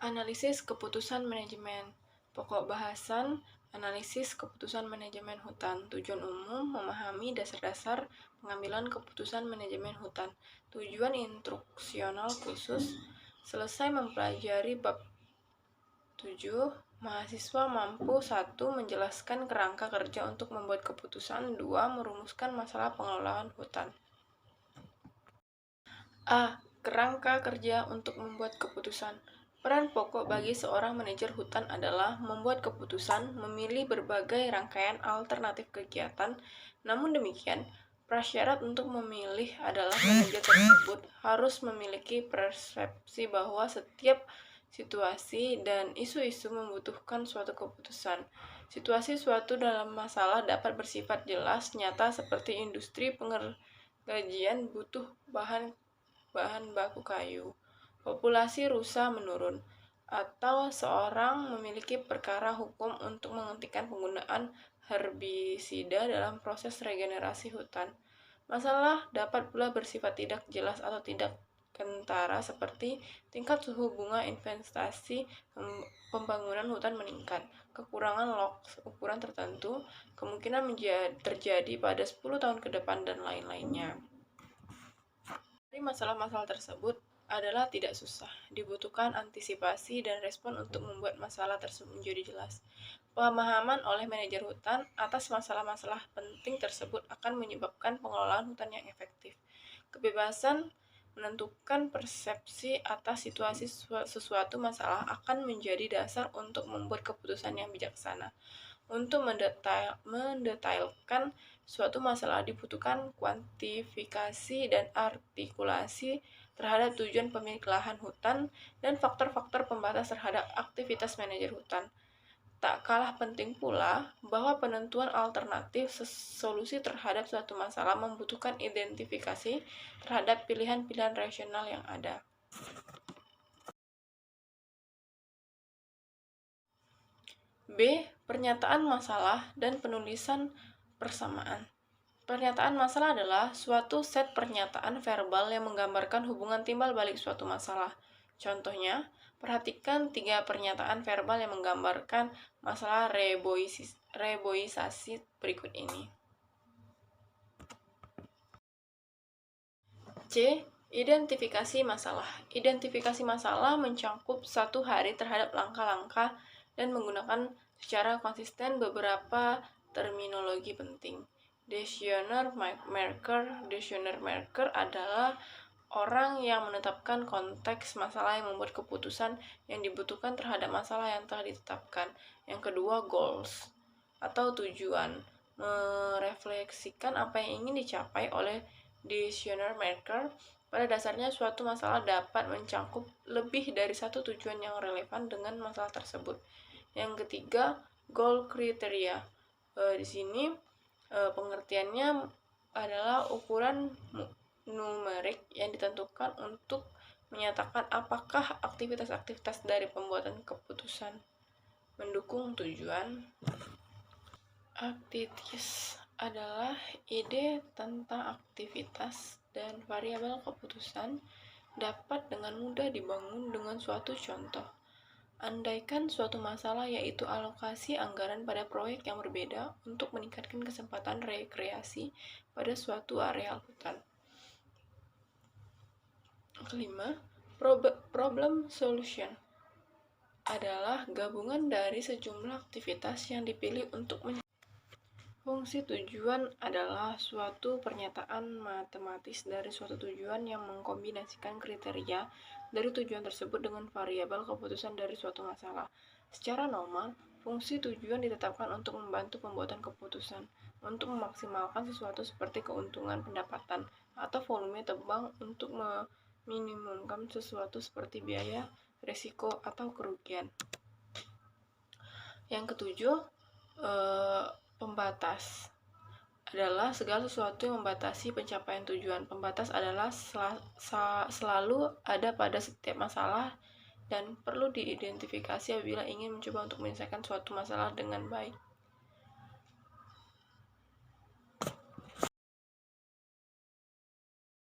Analisis keputusan manajemen. Pokok bahasan analisis keputusan manajemen hutan. Tujuan umum memahami dasar-dasar pengambilan keputusan manajemen hutan. Tujuan instruksional khusus. Selesai mempelajari bab 7, mahasiswa mampu 1. Menjelaskan kerangka kerja untuk membuat keputusan. 2. Merumuskan masalah pengelolaan hutan. A. Kerangka kerja untuk membuat keputusan. Peran pokok bagi seorang manajer hutan adalah membuat keputusan, memilih berbagai rangkaian alternatif kegiatan. Namun demikian, prasyarat untuk memilih adalah manajer tersebut harus memiliki persepsi bahwa setiap situasi dan isu-isu membutuhkan suatu keputusan. Situasi suatu dalam masalah dapat bersifat jelas, nyata seperti industri pengergajian butuh bahan baku kayu, populasi rusa menurun, atau seorang memiliki perkara hukum untuk menghentikan penggunaan herbisida dalam proses regenerasi hutan. Masalah dapat pula bersifat tidak jelas atau tidak kentara seperti tingkat suhu bunga investasi pembangunan hutan meningkat, kekurangan logs ukuran tertentu, kemungkinan terjadi pada 10 tahun ke depan, dan lain-lainnya. Dari masalah-masalah tersebut adalah tidak susah. Dibutuhkan antisipasi dan respon untuk membuat masalah tersebut menjadi jelas. Pemahaman oleh manajer hutan atas masalah-masalah penting tersebut akan menyebabkan pengelolaan hutan yang efektif. Kebebasan menentukan persepsi atas situasi sesuatu masalah akan menjadi dasar untuk membuat keputusan yang bijaksana. Untuk mendetailkan suatu masalah dibutuhkan kuantifikasi dan artikulasi terhadap tujuan pemilik lahan hutan dan faktor-faktor pembatas terhadap aktivitas manajer hutan. Tak kalah penting pula bahwa penentuan alternatif solusi terhadap suatu masalah membutuhkan identifikasi terhadap pilihan-pilihan rasional yang ada. B. Pernyataan masalah dan penulisan persamaan. Pernyataan masalah adalah suatu set pernyataan verbal yang menggambarkan hubungan timbal balik suatu masalah. Contohnya, perhatikan 3 pernyataan verbal yang menggambarkan masalah reboisasi berikut ini. C. Identifikasi masalah. Identifikasi masalah mencakup 1 hari terhadap langkah-langkah dan menggunakan secara konsisten beberapa terminologi penting. Decision maker adalah orang yang menetapkan konteks masalah yang membuat keputusan yang dibutuhkan terhadap masalah yang telah ditetapkan. Yang kedua, goals atau tujuan, merefleksikan apa yang ingin dicapai oleh decision maker. Pada dasarnya, suatu masalah dapat mencakup lebih dari satu tujuan yang relevan dengan masalah tersebut. Yang ketiga, goal kriteria. Di sini pengertiannya adalah ukuran numerik yang ditentukan untuk menyatakan apakah aktivitas-aktivitas dari pembuatan keputusan mendukung tujuan. Aktivitas adalah ide tentang aktivitas dan variabel keputusan dapat dengan mudah dibangun dengan suatu contoh. Andaikan suatu masalah yaitu alokasi anggaran pada proyek yang berbeda untuk meningkatkan kesempatan rekreasi pada suatu areal hutan. Kelima, problem solution adalah gabungan dari sejumlah aktivitas yang dipilih untuk fungsi tujuan adalah suatu pernyataan matematis dari suatu tujuan yang mengkombinasikan kriteria dari tujuan tersebut dengan variabel keputusan dari suatu masalah. Secara normal, fungsi tujuan ditetapkan untuk membantu pembuatan keputusan, untuk memaksimalkan sesuatu seperti keuntungan pendapatan, atau volume tebang untuk meminimumkan sesuatu seperti biaya, risiko, atau kerugian. Yang ketujuh, pembatas adalah segala sesuatu yang membatasi pencapaian tujuan. Pembatas adalah selalu ada pada setiap masalah dan perlu diidentifikasi apabila ingin mencoba untuk menyelesaikan suatu masalah dengan baik.